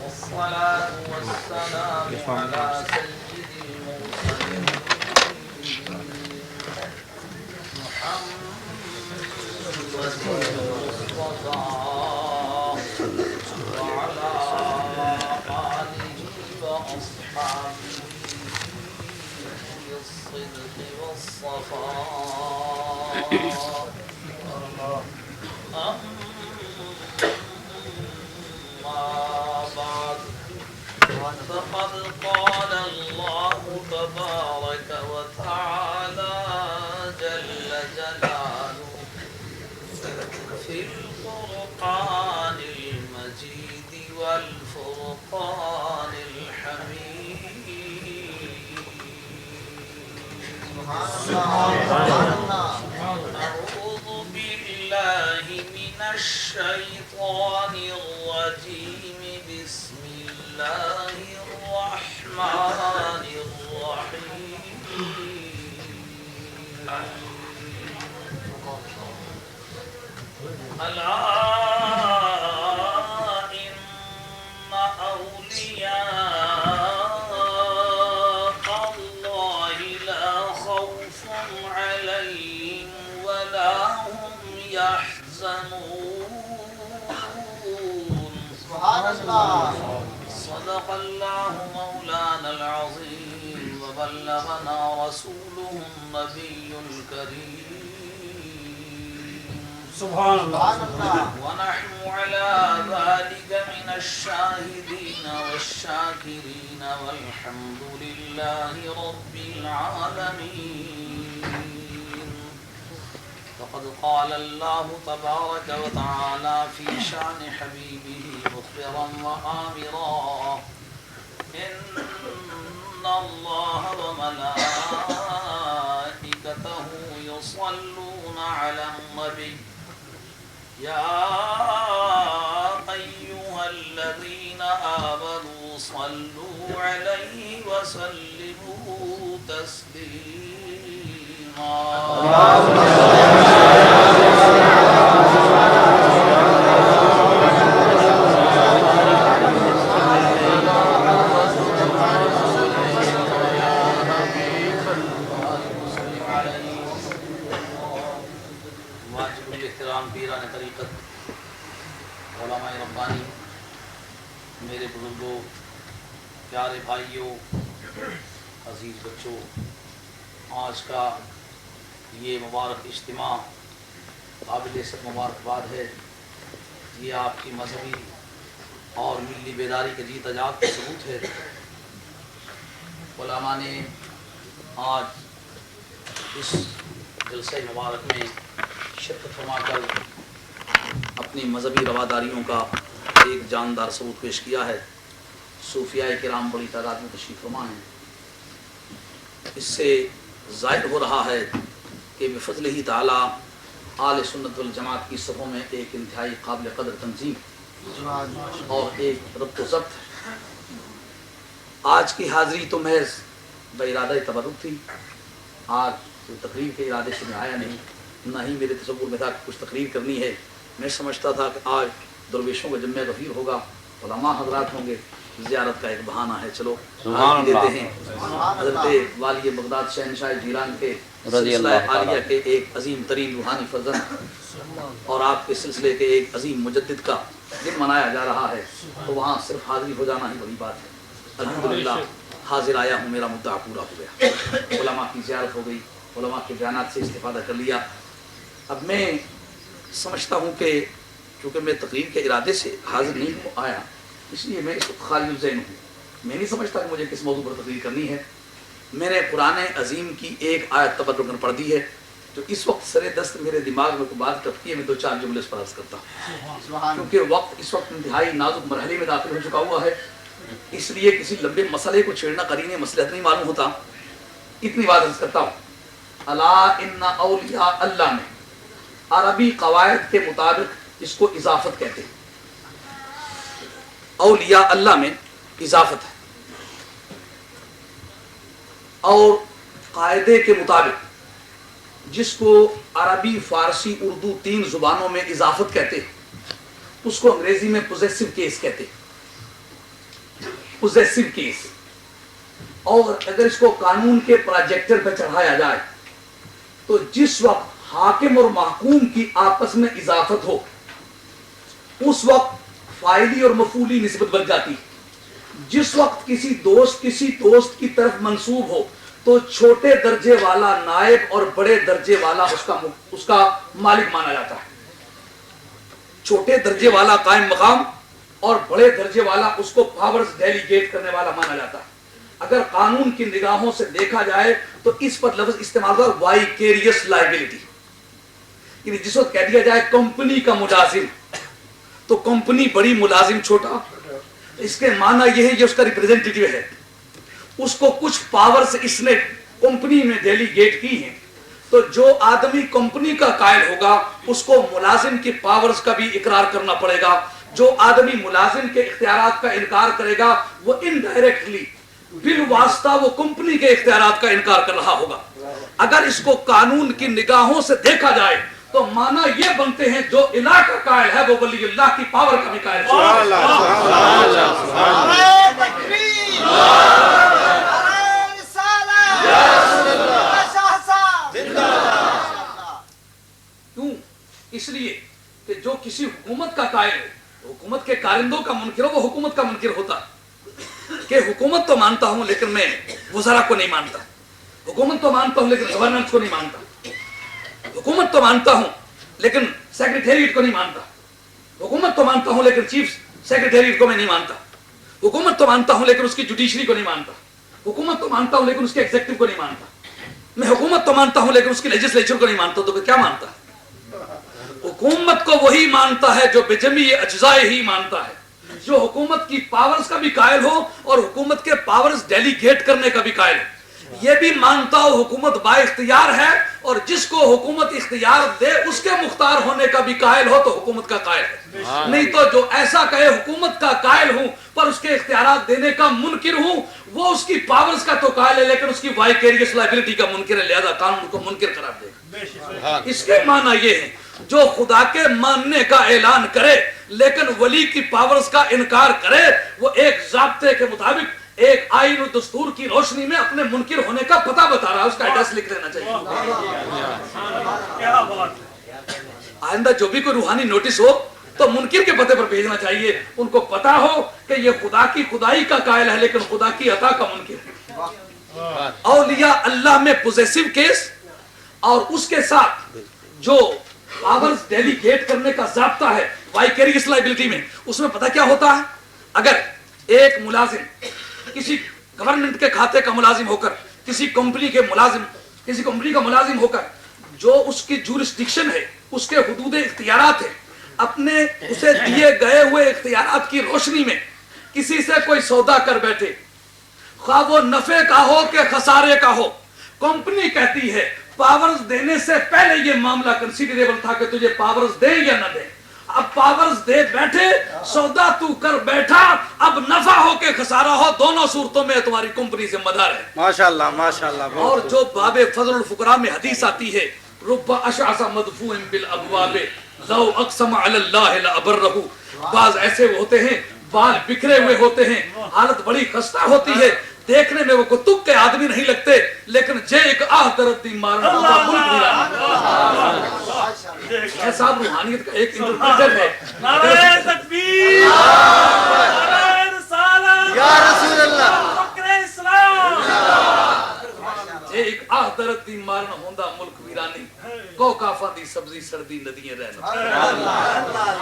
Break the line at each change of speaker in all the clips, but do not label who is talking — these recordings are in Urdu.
والصلاة والسلام على سيد المرسلين محمد المصطفى وعلى آله وأصحابه بالصدق والصفاء. فقد قال الله تبارك وتعالى جل جلاله في القرآن المجيد والفرقان الحميد. أعوذ بالله من الشيطان الرجيم. بسم الله الرحمن الرحيم. ألا إن أولياء الله لا خوف عليهم ولا هم يحزنون. سبحان الله. صدق الله مولانا العظيم وبلغنا رسوله النبي الكريم. سبحان الله. ونحن على ذلك من الشاهدين والشاكرين والحمد لله رب العالمين. فقد قال الله تبارك وتعالى في شأن حبيبه مخبرا وآمرا إن الله وملائكته يصلون على النبي يا أيها الذين آمنوا صلوا عليه وسلموا تسليما. پیران طریقت، علماء ربانی، میرے بزرگوں، پیارے بھائیوں، عزیز بچوں، آج کا یہ مبارک اجتماع قابل سب مبارکباد ہے. یہ آپ کی مذہبی اور ملی بیداری کے جی تجات کا ثبوت ہے. علماء نے آج اس جلسہ مبارک میں شرکت فرما کر اپنی مذہبی رواداریوں کا ایک جاندار ثبوت پیش کیا ہے. صوفیاء کرام بڑی تعداد میں تشریف فرما ہیں. اس سے ظاہر ہو رہا ہے کہ بفضل ہی تعالی آل سنت والجماعت کی صفوں میں ایک انتہائی قابل قدر تنظیم اور ایک ربط و ضبط. آج کی حاضری تو محض بارادہ تبرک تھی. آج کوئی تقریر کے ارادے سے میں آیا نہیں، نہ ہی میرے تصور میں تھا کہ کچھ تقریر کرنی ہے. میں سمجھتا تھا کہ آج درویشوں کا جمع غفیر ہوگا، علماء حضرات ہوں گے، زیارت کا ایک بہانہ ہے، چلو دیتے ہیں. حضرت والی بغداد شہنشاہ جیلان کے سلسلہ عالیہ کے ایک عظیم ترین روحانی فرزند اور آپ کے سلسلے کے ایک عظیم مجدد کا دن منایا جا رہا ہے، تو وہاں صرف حاضری ہو جانا ہی بڑی بات ہے. الحمدللہ حاضر آیا ہوں، میرا مدعا پورا ہو گیا. علماء کی زیارت ہو گئی، علماء کے بیانات سے استفادہ کر لیا. اب میں سمجھتا ہوں کہ چونکہ میں تقریر کے ارادے سے حاضر نہیں ہو آیا، اس لیے میں اس وقت خالی الذہن ہوں. میں نہیں سمجھتا کہ مجھے کس موضوع پر تقریر کرنی ہے. میں نے قرآن عظیم کی ایک آیت تبرکاً پڑھ دی ہے جو اس وقت سر دست میرے دماغ میں کوئی بات کرتی ہے. میں دو چار جملے اس پر عرض کرتا ہوں کیونکہ وقت اس وقت انتہائی نازک مرحلے میں داخل ہو چکا ہوا ہے. اس لیے کسی لمبے مسئلے کو چھیڑنا قرینے مصلحت نہیں معلوم ہوتا. اتنی بات عرض کرتا ہوں. الا ان اولیاء اللہ میں عربی قواعد کے مطابق اس کو اضافت کہتے ہیں. اولیاء اللہ میں اضافت ہے، اور قاعدے کے مطابق جس کو عربی، فارسی، اردو تین زبانوں میں اضافت کہتے ہیں، اس کو انگریزی میں پوزیسو کیس کہتے ہیں، پوزیسو کیس. اور اگر اس کو قانون کے پروجیکٹر پہ چڑھایا جائے تو جس وقت حاکم اور محکوم کی آپس میں اضافت ہو اس وقت فاعلی اور مفعولی نسبت بن جاتی. جس وقت کسی دوست کی طرف منسوب ہو تو چھوٹے درجے والا نائب اور بڑے درجے والا اس کا مالک مانا جاتا ہے. چھوٹے درجے والا قائم مقام اور بڑے درجے والا اس کو پاورز ڈیلیگیٹ کرنے والا مانا جاتا ہے. اگر قانون کی نگاہوں سے دیکھا جائے تو اس پر لفظ استعمال ہوا وائکیریس لائبلٹی، یعنی جس وقت کہہ دیا جائے کمپنی کا ملازم تو کمپنی بڑی ملازم چھوٹا، اس کے معنی یہ ہے یہ اس کا ریپریزنٹیٹیو ہے، اس کو کچھ پاورز اس نے کمپنی میں ڈیلیگیٹ کی ہیں. تو جو آدمی کمپنی کا قائل ہوگا اس کو ملازم کی پاورز کا بھی اقرار کرنا پڑے گا. جو آدمی ملازم کے اختیارات کا انکار کرے گا وہ انڈائریکٹلی بالواسطہ وہ کمپنی کے اختیارات کا انکار کر رہا ہوگا. اگر اس کو قانون کی نگاہوں سے دیکھا جائے تو معنی یہ بنتے ہیں جو الہ کا قائل ہے وہ ولی اللہ کی پاور کا بھی قائل ہے. کیوں؟ اس لیے کہ جو کسی حکومت کا قائل ہو، حکومت کے کارندوں کا منکر ہو، وہ حکومت کا منکر ہوتا کہ حکومت تو مانتا ہوں لیکن میں وزراء کو نہیں مانتا، حکومت تو مانتا ہوں لیکن گورننس کو نہیں مانتا، حکومت تو مانتا ہوں لیکن سیکریٹریٹ کو نہیں مانتا، حکومت تو مانتا ہوں لیکن چیف سیکریٹریٹ کو میں نہیں مانتا، حکومت تو مانتا ہوں لیکن اس کی جوڈیشری کو نہیں مانتا، حکومت تو مانتا ہوں لیکن اس کے ایگزیکٹو کو نہیں مانتا، میں حکومت تو مانتا ہوں لیکن اس کی لیجسلیچر کو نہیں مانتا. تو کیا مانتا ہے؟ حکومت کو وہی مانتا ہے جو بجمیع اجزاء ہی مانتا ہے، جو حکومت کی پاورز کا بھی قائل ہو اور حکومت کے پاورز ڈیلیگیٹ کرنے کا بھی قائل ہو. یہ بھی مانتا ہو حکومت با اختیار ہے اور جس کو حکومت اختیار دے اس کے مختار ہونے کا بھی قائل ہو تو حکومت کا قائل ہے. نہیں تو جو ایسا کہے حکومت کا قائل ہوں پر اس کے اختیارات دینے کا منکر ہوں وہ اس کی پاورز کا تو قائل ہے لیکن اس کی وائکیریس لائبلٹی کا منکر ہے، لہذا قانون کو منکر قرار دے. اس کے معنی یہ ہے جو خدا کے ماننے کا اعلان کرے لیکن ولی کی پاورز کا انکار کرے وہ ایک ضابطے کے مطابق ایک آئین و دستور کی روشنی میں اپنے منکر ہونے کا پتہ بتا رہا ہے، اس کا ایڈریس لکھ لینا چاہیے. آئندہ جو بھی کوئی روحانی نوٹس ہو تو منکر کے پتے پر بھیجنا چاہیے، ان کو پتا ہو کہ یہ خدا کی خدائی کا قائل ہے لیکن خدا کی عطا کا منکر ہے. اولیاء اللہ میں پوزیسو کیس اور اس کے ساتھ جو پاورز ڈیلیگیٹ کرنے کا ضابطہ ہے وائکیریس لائبلٹی میں، اس میں پتہ کیا ہوتا ہے؟ اگر ایک ملازم کسی گورنمنٹ کے کھاتے کا ملازم ہو کر کسی کمپنی کا ملازم ہو کر جو اس کی جورسڈکشن ہے، اس کے حدود اختیارات ہے، اپنے اسے دیے گئے ہوئے اختیارات کی روشنی میں کسی سے کوئی سودا کر بیٹھے، خواہ وہ نفع کا ہو کہ خسارے کا ہو، کمپنی کہتی ہے پاورز دینے سے پہلے یہ معاملہ کنسیڈریبل تھا کہ تجھے پاورز دیں یا نہ دیں، اب پاورز دے بیٹھے، سودا تو کر بیٹھا، اب نفع ہو کے خسارہ ہو، دونوں صورتوں میں تمہاری کمپنی ذمہ دار ہے. ماشاءاللہ ماشاءاللہ. اور جو باب فضل الفقراء میں حدیث آتی ہے رب اشعث مدفوع بالابواب لو اقسم علی اللہ لابرہ، بعض ایسے ہوتے ہیں بال بکھرے ہوئے ہوتے ہیں، حالت بڑی خستہ ہوتی ہے، دیکھنے میں وہ کتب کے آدمی نہیں لگتے لیکن جے ایک آہ درد دی مارنا ہوگا ملک ملا. یہ صاحب روحانیت کا ایک انٹرپریٹر ہے.
نعرہ تکبیر، نعرہ رسالت،
یا رسول اللہ،
فخر اسلام.
جے ایک آہ درد دی مارنا ہوندہ ملک ویرانی، کو کافا دی سبزی سردی ندیاں رہنا.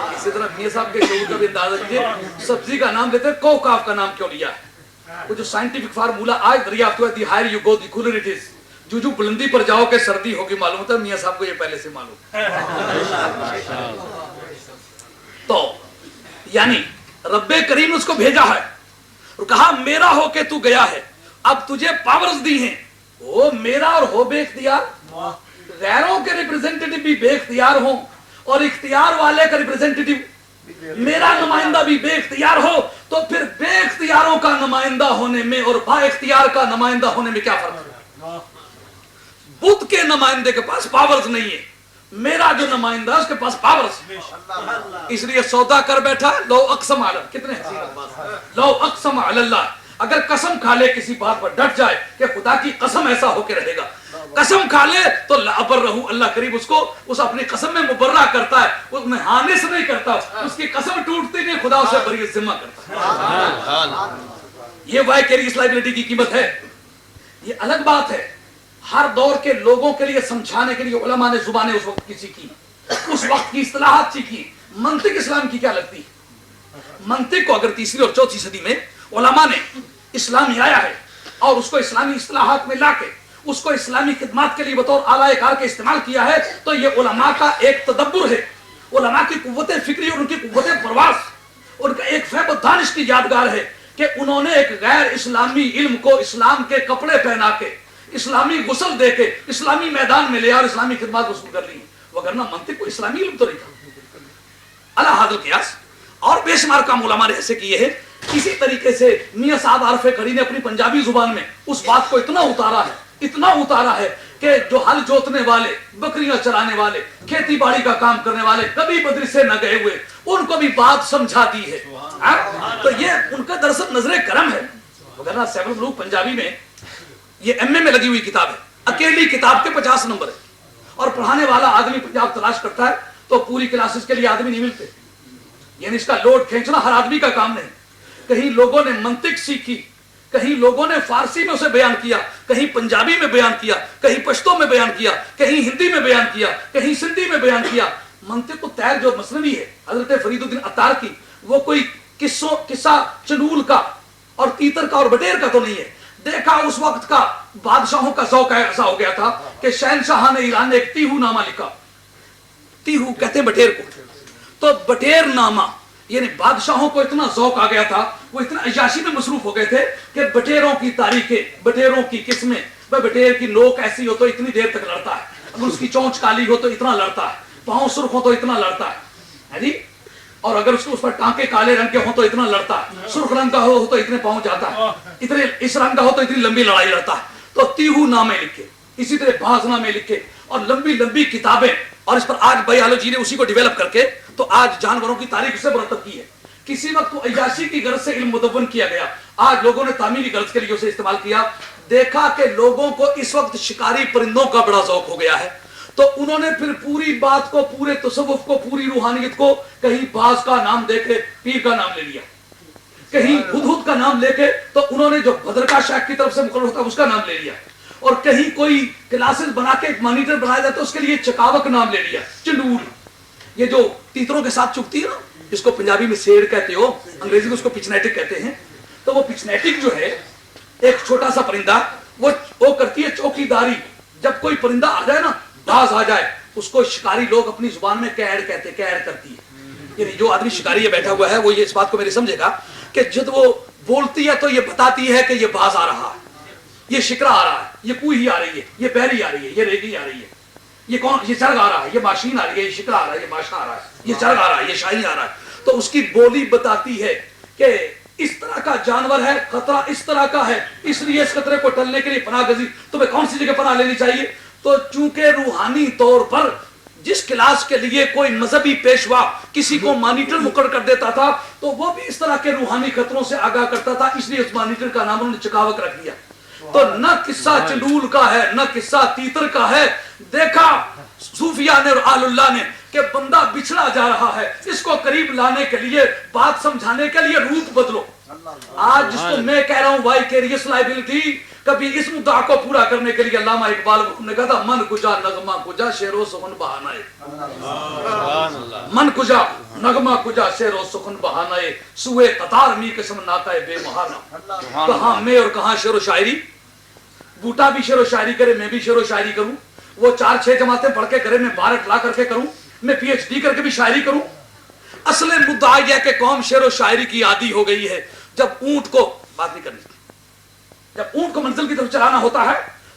اسی طرح میاں صاحب کے شعور کا بھی اندازہ کیجئے، سبزی کا نام لیتے کو کاف کا نام کیوں لیا ہے؟ وہ جو سائنٹیفک فارمولا آج دریافت ہوا ہے the higher you go the cooler it is, جو بلندی پر جاؤ کہ سردی ہوگی معلوم ہوتا ہے. میاں صاحب کو یہ پہلے سے معلوم. تو یعنی رب کریم نے اس کو بھیجا ہے اور کہا میرا ہو کے تو گیا ہے، اب تجھے پاورز دی ہیں، وہ میرا اور ہو بے اختیار، غیروں کے ریپریزنٹیٹیو بھی بے اختیار ہوں اور اختیار والے کا ریپریزنٹیٹیو میرا نمائندہ بھی بے اختیار ہو، تو پھر بے اختیاروں کا نمائندہ ہونے میں اور با اختیار کا نمائندہ ہونے میں کیا فرق ہے؟ بدھ کے نمائندے کے پاس پاورز نہیں ہے، میرا جو نمائندہ اس کے پاس پاور، اس لیے سودا کر بیٹھا لو اقسم علی، کتنے حسین الفاظ، لو اقسم علی اللہ، اگر قسم کھا لے کسی بات پر ڈٹ جائے کہ خدا کی قسم ایسا ہو کے رہے گا، قسم کھا لے تو لابرہ، اللہ قریب اس کو اس اپنی قسم میں مبرہ کرتا ہے، اس میں ہانس نہیں کرتا، اس کی قسم ٹوٹتی نہیں، خدا اسے بری ذمہ کرتا ہے۔ یہ وائکیریس لائبلٹی کی قیمت ہے۔ یہ الگ بات ہے، ہر دور کے لوگوں کے لیے سمجھانے کے لیے علماء نے زبانیں اس وقت کی سیکھی، اس وقت کی اصطلاحات سیکھی۔ منطق اسلام کی کیا لگتی ہے؟ منطق کو اگر تیسری اور چوتھی صدی میں علماء نے اسلامی آیا ہے اور اس کو اسلامی اصطلاحات میں لا کے اس کو اسلامی خدمات کے لیے بطور آلہ کار کے استعمال کیا ہے، تو یہ علماء کا ایک تدبر ہے، علماء کی قوت فکری اور ان کی قوت پرواز، ان کا ایک فہم و دانش کی یادگار ہے کہ انہوں نے ایک غیر اسلامی علم کو اسلام کے کپڑے پہنا کے، اسلامی غسل دے کے اسلامی میدان میں لیا اور اسلامی خدمات وصول کر لی، وگرنہ منطق کو اسلامی علم تو نہیں تھا۔ اللہ حاضر قیاس اور بے شمار کام علماء نے ایسے کیے ہیں۔ اسی طریقے سے میاں صاحب عارف کھڑی نے اپنی پنجابی زبان میں اس بات کو اتنا اتارا ہے کہ جو ہل جوتنے والے، بکریاں چرانے والے، کھیتی باڑی کا کام کرنے والے کبھی مدرسے نہ گئے ہوئے، ان کو بھی بات سمجھا دی ہے۔ تو یہ ان کا دراصل نظر کرم ہے، وگرنہ سیون ملوک پنجابی میں یہ ایم اے میں لگی ہوئی کتاب ہے، اکیلی کتاب کے 50 نمبر ہے، اور پڑھانے والا آدمی پنجاب تلاش کرتا ہے تو پوری کلاسز کے لیے آدمی نہیں ملتے، یعنی اس کا لوڈ کھینچنا ہر آدمی کا کام نہیں۔ کہیں لوگوں نے منطق سیکھی، کہیں لوگوں نے فارسی میں اسے بیان کیا، کہیں پنجابی میں بیان کیا، کہیں پشتو میں بیان کیا، کہیں ہندی میں بیان کیا، کہیں سندھی میں بیان کیا۔ منطق کو تیر جو مثنوی ہے حضرت فرید الدین عطار کی، وہ کوئی قصہ چنول کا اور تیتر کا اور بٹیر کا تو نہیں ہے۔ دیکھا اس وقت کا بادشاہوں کا ذوق ایسا ہو گیا تھا کہ شہنشاہان ایران نے ایک تیہو نامہ لکھا، تیہو کہتے ہیں بٹیر کو، تو بٹیر نامہ، یعنی بادشاہوں کو اتنا ذوق آ گیا تھا، وہ اتنا عیاشی میں مصروف ہو گئے تھے کہ بٹیروں کی تاریخیں، بٹیروں کی قسمیں، بٹیر کی نوک ایسی ہو تو اتنی دیر تک لڑتا ہے، اگر اس کی چونچ کالی ہو تو اتنا لڑتا ہے، پاؤں سرخ ہو تو اتنا لڑتا ہے جی، اور اگر اس پر ٹانکے کالے رنگ کے ہوں تو اتنا لڑتا ہے، سرخ رنگ کا ہو تو اتنے پاؤں جاتا ہے، اتنے اس رنگ کا ہو تو اتنی لمبی لڑائی لڑتا ہے۔ تو تیہو نامے لکھے، اسی طرح باز نامے لکھے اور لمبی لمبی کتابیں، اور اس پر آج بایولوجی نے اسی کو ڈیولپ کر کے تو آج جانوروں کی تاریخ سے مرتب کی ہے۔ کسی وقت تو عیاشی کی غرض سے علم مدون کیا گیا، آج لوگوں نے تعمیری غرض کے لیے اسے استعمال کیا۔ دیکھا کہ لوگوں کو اس وقت شکاری پرندوں کا بڑا ذوق ہو گیا ہے، تو انہوں نے پھر پوری بات کو، پورے تصوف کو، پوری روحانیت کو کہیں باز کا نام دے کے پیر کا نام لے لیا، کہیں ہدہد کا نام لے کے تو انہوں نے جو بدرکا شیخ کی طرف سے مقرر ہوتا ہے اس کا نام لے لیا، اور کہیں کوئی کلاسز بنا کے ایک مانیٹر بنایا جاتا ہے اس کے لیے چکاوک نام لے لیا، چنڈول، یہ جو تیتروں کے ساتھ چگتی ہے نا، جس کو پنجابی میں سیر کہتے ہو، انگریزی میں اس کو پچنیٹک کہتے ہیں، تو وہ پچنیٹک جو ہے ایک چھوٹا سا پرندہ، وہ کرتی ہے چوکی داری، جب کوئی پرندہ آ جائے نا، باز آ جائے، اس کو شکاری لوگ اپنی زبان میں کیڑ کہتے ہیں، کیڑ کرتی ہے، یعنی جو آدمی شکاری ہے بیٹھا ہوا ہے وہ یہ اس بات کو میرے سمجھے گا کہ جب وہ بولتی ہے تو یہ بتاتی ہے کہ یہ باز آ رہا ہے، یہ شکرا آ رہا ہے، یہ کوئی آ رہی ہے، یہ بیری آ رہی ہے، یہ ریگی آ رہی ہے، یہ کون، یہ چرگ آ رہا ہے، یہ ماشین آ رہی ہے، یہ شکرا آ رہا ہے، یہ ماشا آ رہا ہے، یہ چرگ آ رہا ہے، یہ شاہین آ رہا ہے، تو اس کی بولی بتاتی ہے کہ اس طرح کا جانور ہے، خطرہ اس طرح کا ہے، اس لیے اس خطرے کو ٹلنے کے لیے پناہ گزین تمہیں کون سی جگہ پناہ لینی چاہیے۔ تو چونکہ روحانی طور پر جس کلاس کے لیے کوئی مذہبی پیشوا کسی کو مانیٹر مقرر کر دیتا تھا تو وہ بھی اس طرح کے روحانی خطروں سے آگاہ کرتا تھا، اس لیے اس مانیٹر کا نام انہوں نے چکاوک رکھ دیا۔ تو نہ قصہ چنڈول کا ہے نہ قصہ تیتر کا ہے، دیکھا صوفیاء نے اور آل اللہ نے کہ بندہ بچھڑا جا رہا ہے، اس کو قریب لانے کے لیے، بات سمجھانے کے لیے روپ بدلو۔ آج جس کو میں کہہ رہا ہوں وائکیریس لائبلٹی، کبھی اس مدعا کو پورا کرنے کے لیے علامہ اقبال نے کہا تھا من کجا نغمہ کجا شعر و سخن بہانائے، من کجا نغمہ کجا شعر و سخن بہانائے، سوئے قطار می قسم ناکائے بے مہانہ۔ کہاں میں اور کہاں شعر و شاعری، بوٹا بھی شعر و شاعری کرے، میں بھی شعر و شاعری کروں، وہ 4-6 جماعتیں پڑھ کے کرے، میں 12 لا کر کے کروں، میں پی ایچ ڈی کر کے بھی شاعری کروں۔ اصل مدعا یہ کہ قوم شعر و شاعری کی عادی ہو گئی ہے۔ جب اونٹ کو بات نہیں کرنی، جب اونٹ کو منزل کی طرف چلانا ہوتا ہے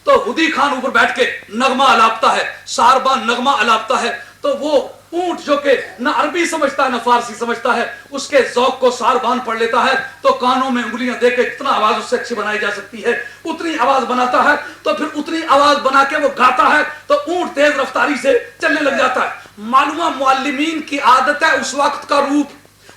تو ہدی خان اوپر بیٹھ کے نغمہ الاپتا ہے، ساربان نغمہ الاپتا ہے، تو وہ اونٹ جو کہ نہ عربی سمجھتا ہے نہ فارسی سمجھتا ہے، اس کے ذوق کو ساربان پڑھ لیتا ہے تو کانوں میں انگلیاں دے کے اتنا آواز اس سے اچھی بنائی جا سکتی ہے، اتنی آواز بناتا ہے تو پھر اتنی آواز بنا کے وہ گاتا ہے تو اونٹ تیز رفتاری سے چلنے لگ جاتا ہے۔ معلومہ معلمین کی عادت ہے اس وقت کا روپ،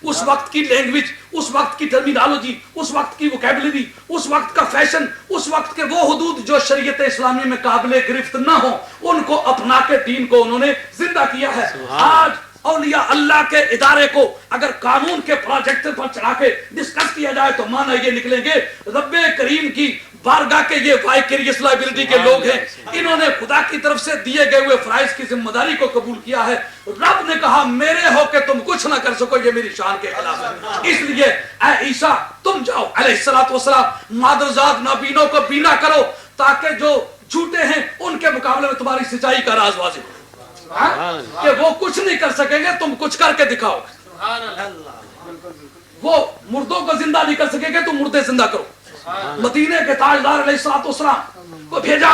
اس وقت کی لینگویج، اس وقت کی ٹرمینالوجی، اس وقت کی ووکیبلری، اس وقت کا فیشن، اس وقت کے وہ حدود جو شریعت اسلامی میں قابل گرفت نہ ہوں، ان کو اپنا کے دین کو انہوں نے زندہ کیا ہے۔ آج اولیاء اللہ کے ادارے کو اگر قانون کے پروجیکٹ پر چڑھا کے ڈسکس کیا جائے تو معنی یہ نکلیں گے رب کریم کی بارگاہ کے یہ وائکیریس لائبلٹی کے لوگ ہیں، انہوں نے خدا کی طرف سے دیے گئے ہوئے فرائض کی ذمہ داری کو قبول کیا ہے۔ رب نے کہا میرے ہو کے تم کچھ نہ کر سکو، یہ میری شان کے خلاف ہے، اس لیے اے عیسیٰ تم جاؤ علیہ السلام مادرزاد نابینوں کو بینا کرو تاکہ جو جھوٹے ہیں ان کے مقابلے میں تمہاری سچائی کا راز واضح ہو، کہ وہ کچھ نہیں کر سکیں گے، تم کچھ کر کے دکھاؤ۔ وہ مردوں کو زندہ نہیں کر سکیں گے، تم مردے زندہ کرو۔ مدینے کے تاجدار علیہ السلام کو بھیجا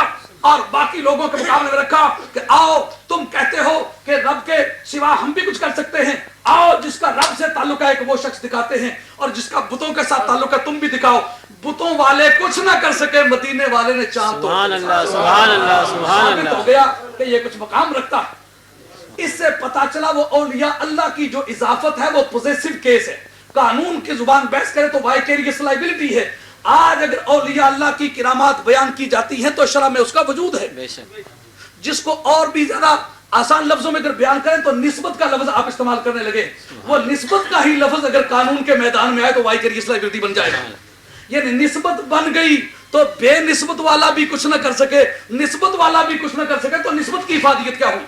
اور باقی لوگوں کے مقابلے میں رکھا کہ آؤ تم کہتے ہو کہ رب کے سوا ہم بھی کچھ کر سکتے ہیں، آؤ جس کا رب سے تعلق ہے کہ وہ شخص دکھاتے ہیں، اور جس کا بتوں کے ساتھ تعلق ہے تم بھی دکھاؤ۔ بتوں والے کچھ نہ کر سکے، مدینے والے نے چاند توڑ
سبحان اللہ سبحان اللہ سبحان
ثابت
اللہ۔
ہو گیا کہ یہ کچھ مقام رکھتا ہے۔ اس سے پتا چلا وہ اولیاء اللہ کی جو اضافت ہے وہ پوزیسو کیس ہے، قانون کی زبان بحث کرے تو وائکیریس لائبلٹی ہے۔ آج اگر اولیاء اللہ کی کرامات بیان کی جاتی ہیں تو شرع میں اس کا وجود ہے،
بے شک
جس کو اور بھی زیادہ آسان لفظوں میں اگر بیان کریں تو نسبت کا لفظ آپ استعمال کرنے لگے، وہ نسبت کا ہی لفظ اگر قانون کے میدان میں آئے تو وائکیریس لائبلٹی بن جائے گا۔ یعنی نسبت بن گئی تو بے نسبت والا بھی کچھ نہ کر سکے، نسبت والا بھی کچھ نہ کر سکے تو نسبت کی افادیت کیا ہوئی؟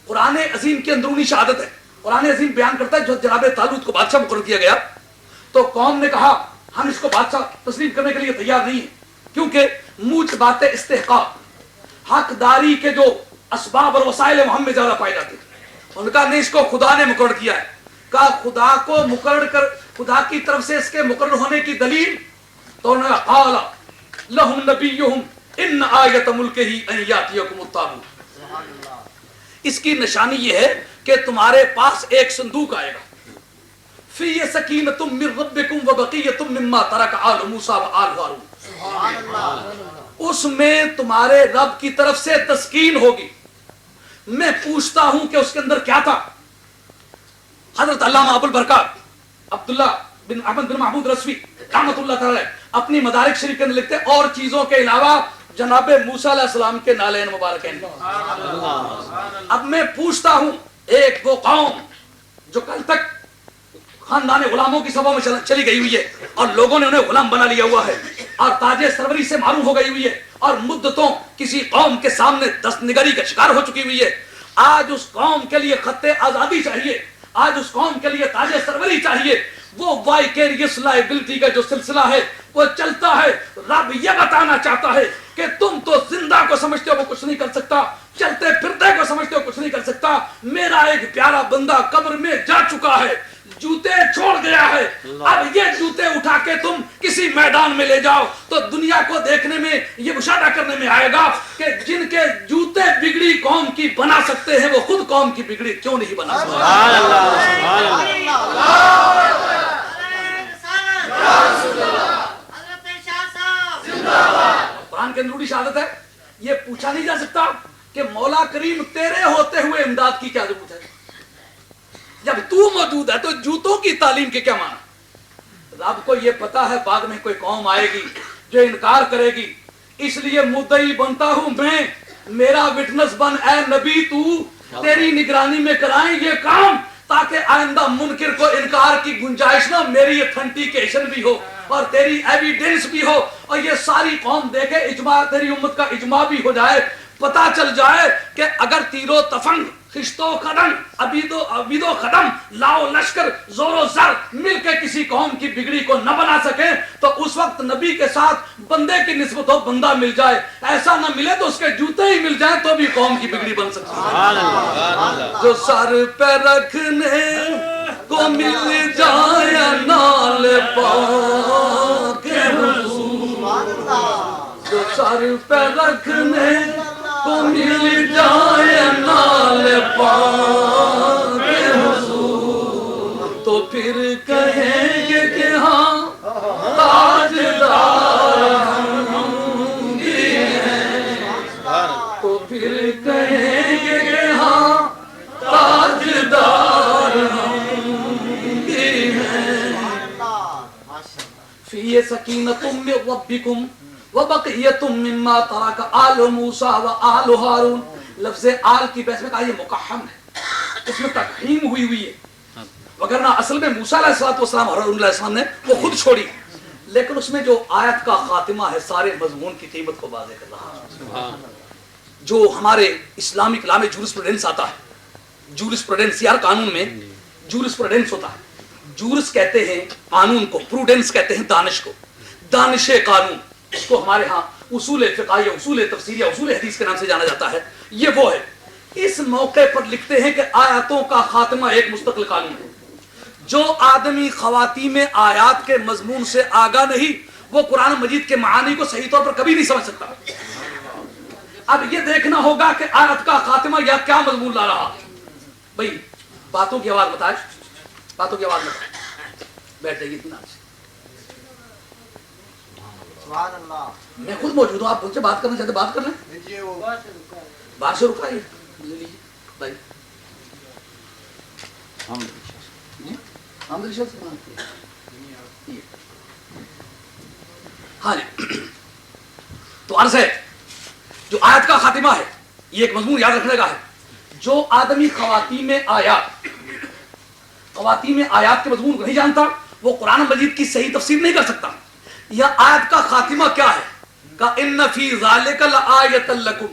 قرآن عظیم کی اندرونی شہادت ہے۔ قرآن عظیم بیان کرتا ہے جو جناب طالوت کو بادشاہ مقرر کیا گیا تو قوم نے کہا ہم اس کو بادشاہ تسلیم کرنے کے لیے تیار نہیں ہیں، کیونکہ موجب بات استحقاق، حقداری کے جو اسباب اور وسائل ہیں وہ ہم میں زیادہ پائے جاتے ہیں۔ ان کا نہیں، اس کو خدا نے مقرر کیا ہے۔ کہا خدا کو مقرر کر، خدا کی طرف سے اس کے مقرر ہونے کی دلیل تو انہوں نے قال لہم نبیہم ان آیت ملکہ ان یاتیکم التابوت، اس کی نشانی یہ ہے کہ تمہارے پاس ایک صندوق آئے گا، فی سکینۃ من ربکم وبقیۃ مما ترک آل موسیٰ وآل ہارون، اس میں تمہارے رب کی طرف سے تسکین ہوگی۔ میں پوچھتا ہوں کہ اس کے اندر کیا تھا؟ حضرت علامہ ابو البرکات عبداللہ بن احمد بن محمود رسوی رحمۃ اللہ تعالی اپنی مدارک شریف کے اندر لکھتے ہیں اور چیزوں کے علاوہ جناب موسیٰ علیہ السلام کے نالین مبارکین۔ اب میں پوچھتا ہوں، ایک وہ قوم جو کل تک خاندان غلاموں کی صفوں میں چلی گئی ہوئی ہے اور لوگوں نے انہیں غلام بنا لیا ہوا ہے اور تاج سروری سے معروف ہو گئی ہوئی ہے اور مدتوں کسی قوم کے سامنے دست نگری کا شکار ہو چکی ہوئی ہے، آج اس قوم کے لیے خط آزادی چاہیے، آج اس قوم کے لیے تاج سروری چاہیے۔ وہ وائکیریس لائبلٹی کا جو سلسلہ ہے وہ چلتا ہے۔ رب یہ بتانا چاہتا ہے کہ تم تو زندہ کو سمجھتے ہو وہ کچھ نہیں کر سکتا، چلتے پھرتے کو سمجھتے ہو کچھ نہیں کر سکتا، میرا ایک پیارا بندہ قبر میں جا چکا ہے، جوتے چھوڑ گیا ہے، اب یہ جوتے اٹھا کے تم کسی میدان میں لے جاؤ تو دنیا کو دیکھنے میں یہ مشاہدہ کرنے میں آئے گا کہ جن کے جوتے بگڑی قوم کی بنا سکتے ہیں وہ خود قوم کی بگڑی کیوں نہیں بنا سکتے؟
سبحان اللہ سبحان اللہ۔
قرآن کے اندرونی شہادت ہے، یہ پوچھا نہیں جا سکتا کہ مولا کریم تیرے ہوتے ہوئے امداد کی کیا ضرورت ہے؟ جب تو موجود ہے تو جوتوں کی تعلیم کے کیا معنی؟ رب کو یہ پتا ہے بعد میں کوئی قوم آئے گی جو انکار کرے گی، اس لیے مدعی بنتا ہوں میں، میرا وٹنس بن اے نبی، تو تیری نگرانی میں کرائیں یہ کام تاکہ آئندہ منکر کو انکار کی گنجائش نہ، میری اتھنٹیکیشن بھی ہو اور تیری ایویڈنس بھی ہو اور یہ ساری قوم دیکھے، اجماع تیری امت کا اجماع بھی ہو جائے، پتا چل جائے کہ اگر تیر و تفنگ، خشت و قدم، عبید و قدم، لاؤ لشکر، زور و زر مل کے کسی قوم کی بگڑی کو نہ بنا سکیں تو اس وقت نبی کے ساتھ بندے کی نسبت ہو، بندہ مل جائے، ایسا نہ ملے تو اس کے جوتے ہی مل جائیں تو بھی قوم کی بگڑی بن سکتی ہے۔ جو سر پہ رکھنے کو مل جائے نال پاک حضور، جو سر پہ رکھنے کو مل جائے نال پاک حضور تو پھر کہیں گے کہ ہاں تاجدار ہم بھی ہیں، تو پھر کہیں گے کہ ہاں تاجدار ہم بھی ہیں۔ فی سکینۃ من ربکم وبقیۃ مما ترک آل موسیٰ و آل ہارون۔ لفظ آل کی بحث میں کہا یہ مقحم ہے، اس میں تقحیم ہوئی ہے، وگرنہ اصل میں موسیٰ علیہ السلام اور ہارون علیہ السلام نے وہ خود چھوڑی، لیکن اس میں جو آیت کا خاتمہ ہے سارے مضمون کی قیمت کو واضح کر رہا ہے۔ جو ہمارے اسلامک لا میں جورسپروڈنس آتا ہے، جورسپروڈنس یار قانون میں جورسپروڈنس ہوتا ہے، جورس کہتے ہیں قانون کو، پروڈنس کہتے ہیں دانش کو، دانش قانون، اس کو ہمارے ہاں اصول فقہ یا اصول تفسیر یا اصول حدیث کے نام سے جانا جاتا ہے، یہ وہ ہے۔ اس موقع پر لکھتے ہیں کہ آیاتوں کا خاتمہ ایک مستقل قانون ہے، جو آدمی خواتین میں آیات کے مضمون سے آگاہ نہیں وہ قرآن مجید کے معانی کو صحیح طور پر کبھی نہیں سمجھ سکتا۔ اب یہ دیکھنا ہوگا کہ آیت کا خاتمہ یا کیا مضمون لا رہا، بھئی باتوں کی آواز بتائے، باتوں کی آواز بتائے، بیٹھ جائیے اطمینان سے۔ میں خود موجود ہوں، آپ مجھ سے بات کرنا چاہتے بات کر لیں، بات سے رکائیے بھائی۔ ہاں جی، تو عرض ہے جو آیت کا خاتمہ ہے یہ ایک مضمون یاد رکھنے کا ہے، جو آدمی خواتین میں آیات کے مضمون کو نہیں جانتا وہ قرآن مجید کی صحیح تفسیر نہیں کر سکتا۔ یا آیت کا خاتمہ کیا ہے، کہ ان فی ذالک لآیۃ لکم،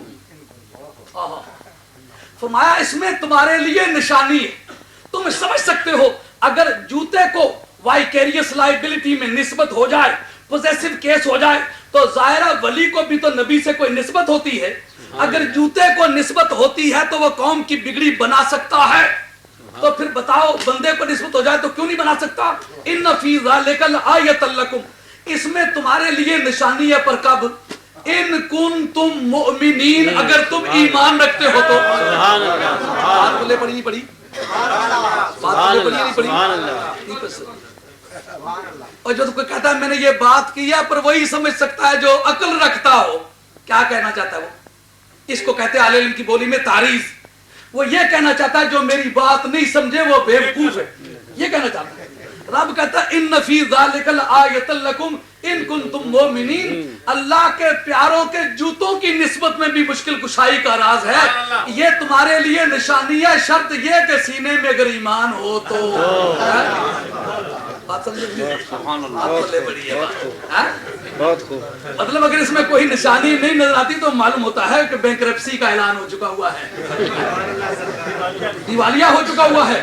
فرمایا اس میں تمہارے لیے نشانی ہے، تم سمجھ سکتے ہو۔ اگر جوتے کو وائکیریس لائبلٹی میں نسبت ہو جائے، پوزیسو کیس ہو جائے، تو ظاہرہ ولی کو بھی تو نبی سے کوئی نسبت ہوتی ہے، اگر جوتے کو نسبت ہوتی ہے تو وہ قوم کی بگڑی بنا سکتا ہے، تو پھر بتاؤ بندے کو نسبت ہو جائے تو کیوں نہیں بنا سکتا۔ ان فی ذالک لآیۃ لکم، اس میں تمہارے لیے نشانی ہے، پر کب؟ ان کنتم مؤمنین، اگر تم ایمان رکھتے ہو تو۔
سبحان اللہ،
بات بولے پڑھی نہیں پڑھی، بات بولے پڑھی نہیں پڑھی۔ اور جو کوئی کہتا ہے میں نے یہ بات کی ہے، پر وہی سمجھ سکتا ہے جو عقل رکھتا ہو، کیا کہنا چاہتا ہے وہ؟ اس کو کہتے ہیں اہل علم کی بولی میں تعریض۔ وہ یہ کہنا چاہتا ہے جو میری بات نہیں سمجھے وہ بیوقوف ہے، یہ کہنا چاہتا ہے۔ رب کہتا ہے ان فی ذالک لآیۃ لکم ان کنتم مؤمنین، اللہ کے پیاروں کے جوتوں کی نسبت میں بھی مشکل کشائی کا راز ہے، یہ تمہارے لیے نشانی ہے، شرط یہ کہ سینے میں اگر ایمان ہو تو۔ بات سمجھے؟ سبحان اللہ، بڑی ہے بہت خوب۔ مطلب اگر اس میں کوئی نشانی نہیں نظر آتی تو معلوم ہوتا ہے کہ بینکرپسی کا اعلان ہو چکا ہوا ہے، دیوالیہ ہو چکا ہوا ہے،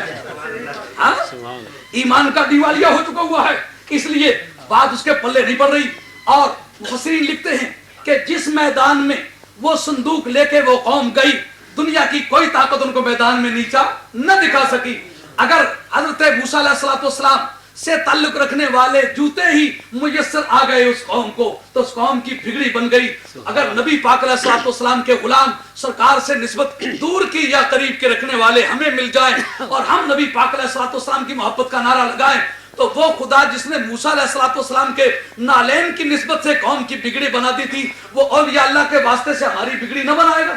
ایمان کا دیوالیہ ہو چکا ہوا ہے، اس لیے بات اس کے پلے نہیں پڑ رہی۔ اور مفسرین لکھتے ہیں کہ جس میدان میں وہ صندوق لے کے وہ قوم گئی، دنیا کی کوئی طاقت ان کو میدان میں نیچا نہ دکھا سکی۔ اگر حضرت موسیٰ علیہ السلام سے تعلق رکھنے والے جوتے ہی میسر آ گئے اس قوم کو تو اس قوم کی بگڑی بن گئی۔ اگر نبی پاک علیہ السلام کے غلام سرکار سے نسبت دور کی یا قریب کے رکھنے والے ہمیں مل جائیں اور ہم نبی پاک علیہ السلام کی محبت کا نعرہ لگائیں، تو وہ خدا جس نے موسیٰ علیہ السلام کے نالین کی نسبت سے قوم کی بگڑی بنا دی تھی، وہ اولیاء اللہ کے واسطے سے ہماری بگڑی نہ بنائے گا۔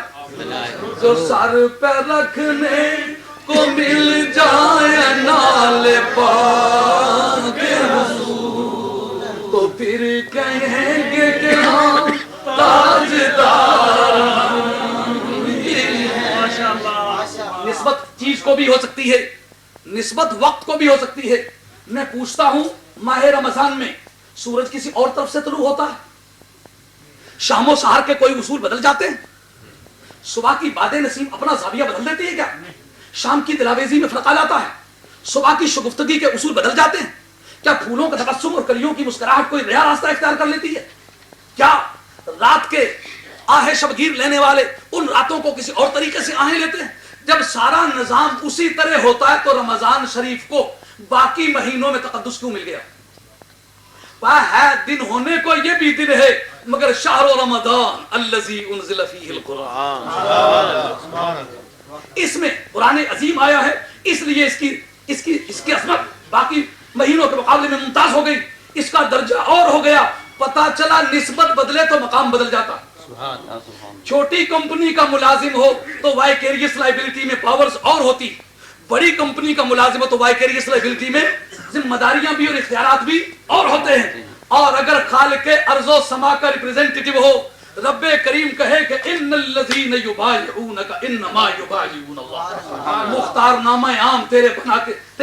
جو سر پہ رکھنے کو مل جائے نال پاک حضور تو پھر کہیں گے کہ ہم تاجدار نسبت چیز کو بھی ہو سکتی ہے، نسبت وقت کو بھی ہو سکتی ہے۔ میں پوچھتا ہوں ماہ رمضان میں سورج کسی اور طرف سے طلوع ہوتا ہے؟ شام و سحر کے کوئی اصول بدل جاتے ہیں؟ صبح کی باد نسیم اپنا زاویہ بدل دیتی ہے کیا؟ شام کی دلاویزی میں فرقہ لاتا ہے؟ صبح کی شگفتگی کے اصول بدل جاتے ہیں کیا؟ پھولوں کا تبسم اور کلیوں کی مسکراہٹ کوئی نیا راستہ اختیار کر لیتی ہے کیا؟ رات کے آہ شبگیر لینے والے ان راتوں کو کسی اور طریقے سے آہیں لیتے ہیں؟ جب سارا نظام اسی طرح ہوتا ہے تو رمضان شریف کو باقی مہینوں میں تقدس کیوں مل گیا؟ ہے دن ہونے کو یہ بھی دن ہے مگر شہر رمضان الذی انزل فیہ القرآن، اس میں قرآن عظیم آیا ہے، اس لیے اس کی عظمت باقی مہینوں کے مقابلے میں ممتاز ہو گئی، اس کا درجہ اور ہو گیا۔ پتا چلا نسبت بدلے تو مقام بدل جاتا۔ چھوٹی کمپنی کا ملازم ہو تو وائکیریس لائبلٹی میں پاورز اور ہوتی، بڑی کمپنی کا ملازم ہو تو وائکیریس لائبلٹی میں ذمہ داریاں بھی اور اختیارات بھی اور ہوتے ہیں۔ اور اگر خالق ارض و سما کا ریپریزنٹیٹیو ہو، رب کریم کہے کہ ان الذین یبایعونک انما یبایعون اللہ، مختار نامہ عام تیرے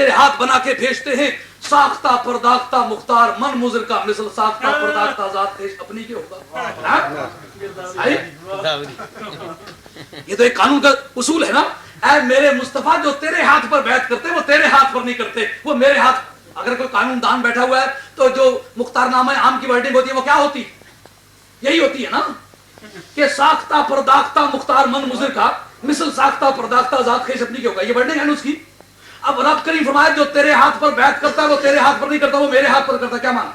ہاتھ بنا کے بھیجتے ہیں، ساختہ پرداختہ مختار من مضر کا مثل ساختہ پرداختہ ذات خیش اپنی کے ہوگا۔ یہ تو ایک قانون کا اصول ہے نا، اے میرے مصطفیٰ جو تیرے ہاتھ پر بیعت کرتے وہ تیرے ہاتھ پر نہیں کرتے، وہ میرے ہاتھ۔ اگر کوئی قانون دان بیٹھا ہوا ہے تو جو مختار نامہ عام کی ورڈنگ ہوتی ہے وہ کیا ہوتی؟ یہی ہوتی ہے نا کہ ساختہ پرداختہ مختار من مضر کا مثل ساختہ پرداختہ ذات خیش اپنی کے ہوگا، یہ ورڈنگ ہے نا اس کی۔ اب رب کریم فرمایا جو تیرے ہاتھ پر بیعت کرتا ہے وہ تیرے ہاتھ پر نہیں کرتا، وہ میرے ہاتھ پر کرتا ہے۔ کیا مانا؟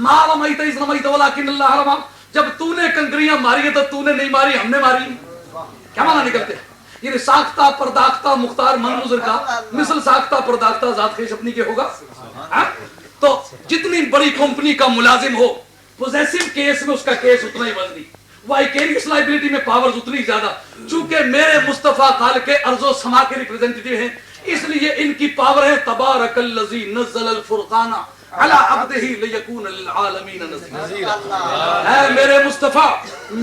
ما رمیت اذ رمیت ولکن اللہ رمی، جب تو نے کنکریاں ماری ہیں تو تو نے نہیں ماری، ہم نے ماری۔ کیا مانا نکلتے ہیں؟ یعنی ساختہ پرداختہ مختار من مضر کا مثل ساختہ پرداختہ ذات خیش اپنی کے ہوگا۔ تو جتنی بڑی کمپنی کا ملازم ہو، پوزیسو کیس میں اس کا کیس اتنا ہی وزنی، وائکیریس لائبلٹی میں پاورز اتنی زیادہ۔ چونکہ میرے مصطفیٰ خالق ارض و سما کے ریپریزنٹیٹیو ہیں، اس لیے ان کی پاور ہے تبارک الذی نزل الفرقان علی عبدہ لیکون للعالمین نذیرا۔ اے میرے مصطفیٰ،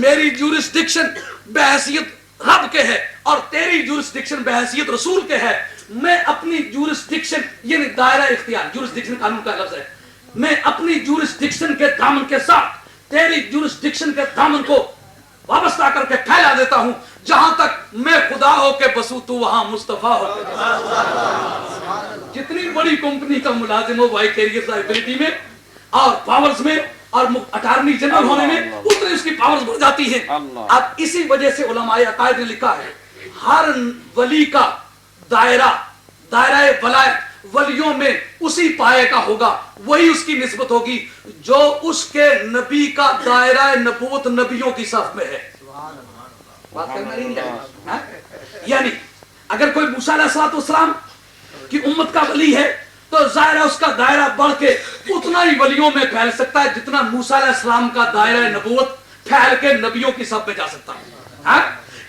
میری جورسڈکشن بحیثیت رب کے ہے اور تیری جورسڈکشن بحیثیت رسول کے ہے۔ میں اپنی جورسڈکشن یعنی دائرہ اختیار، جورسڈکشن قانون کا لفظ ہے، میں اپنی جورسڈکشن کے دامن کے ساتھ تیری جورسڈکشن کے دامن کو وابستہ کر کے پھیلا دیتا ہوں، جہاں تک میں خدا ہو کے بسوں تو وہاں مصطفیٰ ہو کے بسوں۔ جتنی بڑی کمپنی کا ملازم ہو وائکیریس لائبلٹی میں اور پاورز میں اور اٹارنی جنرل ہونے میں اتنی اس کی پاورز بڑھ جاتی ہیں۔ اب اسی وجہ سے علماء عقائد نے لکھا ہے ہر ولی کا دائرہ ولایت ولیوں میں اسی پائے کا ہوگا، وہی اس کی نسبت ہوگی جو اس کے نبی کا دائرہ نبوت نبیوں کی صف میں ہے۔ بات کرنا نہیں ہے، یعنی اگر کوئی موسیٰ علیہ السلام کی امت کا ولی ہے تو ظاہر ہے اس کا دائرہ بڑھ کے اتنا ہی ولیوں میں پھیل سکتا ہے جتنا موسیٰ علیہ السلام کا دائرہ نبوت پھیل کے نبیوں کی صف میں جا سکتا ہے۔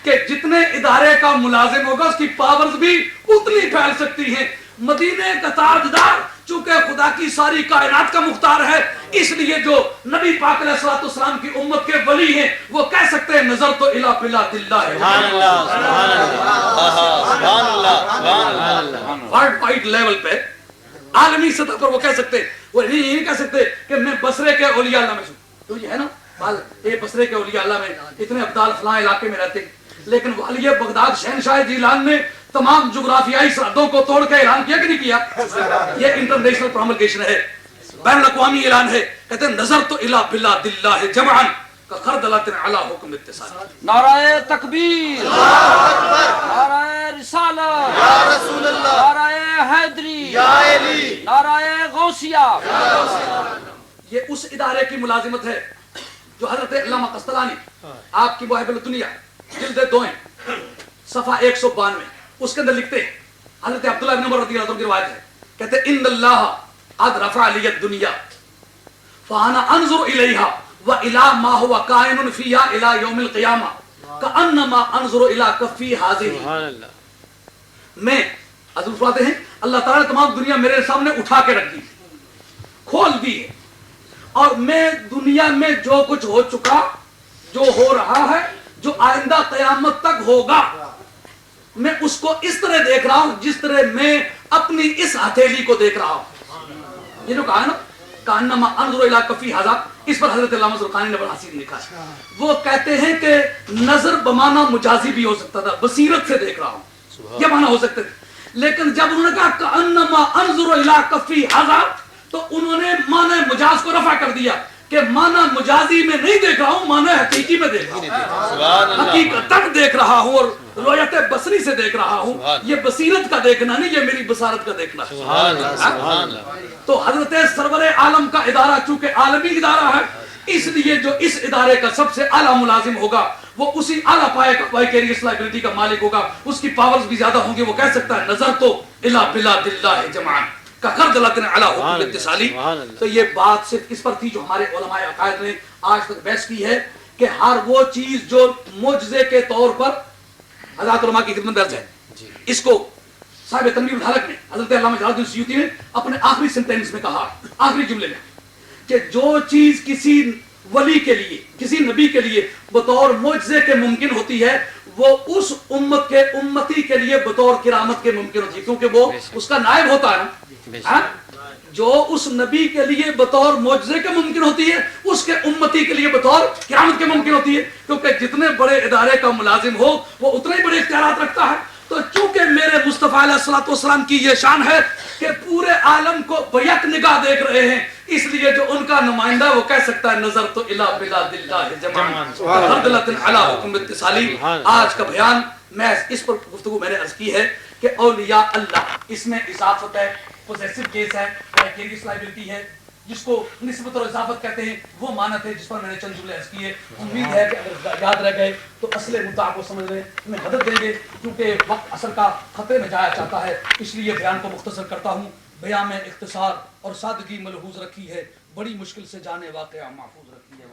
کہ جتنے ادارے کا ملازم ہوگا اس کی پاورز بھی اتنی پھیل سکتی ہیں۔ مدینے کا تاجدار چونکہ خدا کی ساری کائنات کا مختار ہے، اس لیے جو نبی پاک علیہ السلام کی امت کے ولی ہیں وہ کہہ سکتے ہیں نظر تو الی بلاد اللہ ہے۔
سبحان اللہ، سبحان اللہ، سبحان اللہ، سبحان اللہ۔
ورلڈ وائڈ لیول پہ عالمی سطح پر وہ کہہ سکتے ہیں، وہ یہ نہیں کہہ سکتے کہ میں بصرے کے اولیاء اللہ میں ہوں، تو یہ ہے نا یہ بصرے کے اولیاء اللہ میں اتنے ابدال فلاں علاقے میں رہتے ہیں، لیکن والی بغداد شہنشاہ جیلان نے تمام جغرافیائی سرحدوں کو توڑ کے اعلان کیا کہ نہیں کیا؟ یہ انٹرنیشنل پروملگیشن ہے، بین الاقوامی اعلان ہے، کہتے ہیں نظر تو الی بلاد اللہ جمعا کخردلۃ علی حکم اتصال۔
نعرہ تکبیر، نعرہ رسالت، یا رسول اللہ، نعرہ حیدری، یا علی، نعرہ غوثیہ۔
یہ اس ادارے کی ملازمت ہے جو حضرت علامہ قسطلانی آپ کی محب الدنیا جلد 2 صفحہ 192 اس کے اندر لکھتے ہیں، حضرت عبداللہ بن عمر رضی اللہ عنہ کی روایت ہے، کہتے ہیں ان اللہ قد رفع لی الدنیا فانا انظر الیہا والی ما هو کائن فیہا الی یوم القیامہ کانما انظر الی کفی ھذہ۔
سبحان اللہ۔
میں حضور فرماتے ہیں اللہ تعالیٰ نے تمام دنیا میرے سامنے اٹھا کے رکھ دی، کھول دی ہے، اور میں دنیا میں جو کچھ ہو چکا، جو ہو رہا ہے، جو آئندہ قیامت تک ہوگا، میں اس کو اس طرح دیکھ رہا ہوں جس طرح میں اپنی اس ہتھیلی کو دیکھ رہا ہوں۔ یہ جو کہا ہے نا کانما انظر الی کفی ھذہ، اس پر حضرت علامہ زرقانی نے بڑا حسین لکھا ہے، وہ کہتے ہیں کہ نظر بمانا مجازی بھی ہو سکتا تھا، بصیرت سے دیکھ رہا ہوں، یہ معنی ہو سکتے تھے، لیکن جب انہوں نے کہا کانما انظر الی کفی ھذہ تو انہوں نے معنی مجاز کو رفع کر دیا کہ معنی مجازی میں نہیں دیکھ رہا ہوں، معنی حقیقی میں دیکھ رہا ہوں، حقیقت تک دیکھ رہا ہوں، اور رویت بصری سے دیکھ رہا ہوں. یہ بصیرت کا دیکھنا نہیں، یہ میری بصارت کا دیکھنا ہے.
سبحان اللہ سبحان اللہ.
تو حضرت سرور عالم کا ادارہ چونکہ عالمی ادارہ ہے، اس لیے جو اس ادارے کا سب سے اعلیٰ ملازم ہوگا وہ اسی اعلیٰ پائے کا وائکیریس لائبلٹی کا مالک ہوگا. اس کی پاورز بھی زیادہ ہوں گی. وہ کہہ سکتا ہے نظر تو الی بلاد اللہ جمعان کا خردلۃ علی حکم اتصالی. تو یہ بات صرف اس پر تھی جو ہمارے علماء عقائد نے آج تک بحث کی ہے کہ ہر وہ چیز جو معجزے کے طور پر حضرات علماء کی خدمت درج ہے، اس کو صاحب تنویر الحلق نے، حضرت علامہ جلال الدین سیوطی نے اپنے آخری سینٹینس میں کہا، آخری جملے میں، کہ جو چیز کسی ولی کے لیے، کسی نبی کے لیے بطور معجزے کے ممکن ہوتی ہے، وہ اس امت کے امتی کے لیے بطور کرامت کے ممکن ہوتی ہے، کیونکہ وہ اس کا نائب ہوتا ہے نا. جو اس نبی کے لیے بطور معجزے کے ممکن ہوتی ہے، اس کے امتی کے لیے بطور کرامت کے ممکن ہوتی ہے، کیونکہ جتنے بڑے ادارے کا ملازم ہو وہ اتنے ہی بڑے اختیارات رکھتا ہے. تو چونکہ میرے مصطفیٰ علیہ الصلوۃ والسلام کی یہ شان ہے کہ پورے عالم کو بیک نگاہ دیکھ رہے ہیں، اس لیے جو ان کا نمائندہ وہ کہہ سکتا ہے نظر تو الی بلاد اللہ جمعان خردلۃ علی حکم اتصالی. آج کا بیان میں اس پر گفتگو میں نے عرض کی ہے کہ اولیاء اللہ، اس میں اضافت ہے، پوزیسو کیس ہے، وائکیریس لائبلٹی ہے، جس کو نسبت اور اضافت کہتے ہیں، وہ مانت ہے جس پر میں نے چند جملے عرض کیے. امید ہے کہ اگر یاد رہ گئے تو اصل مدعا کو سمجھنے میں مدد دیں گے، کیونکہ وقت اصل کا خطرے میں جایا چاہتا ہے، اس لیے بیان کو مختصر کرتا ہوں. بیان میں اختصار اور سادگی ملحوظ رکھی ہے، بڑی مشکل سے جانے واقعہ محفوظ رکھی ہے.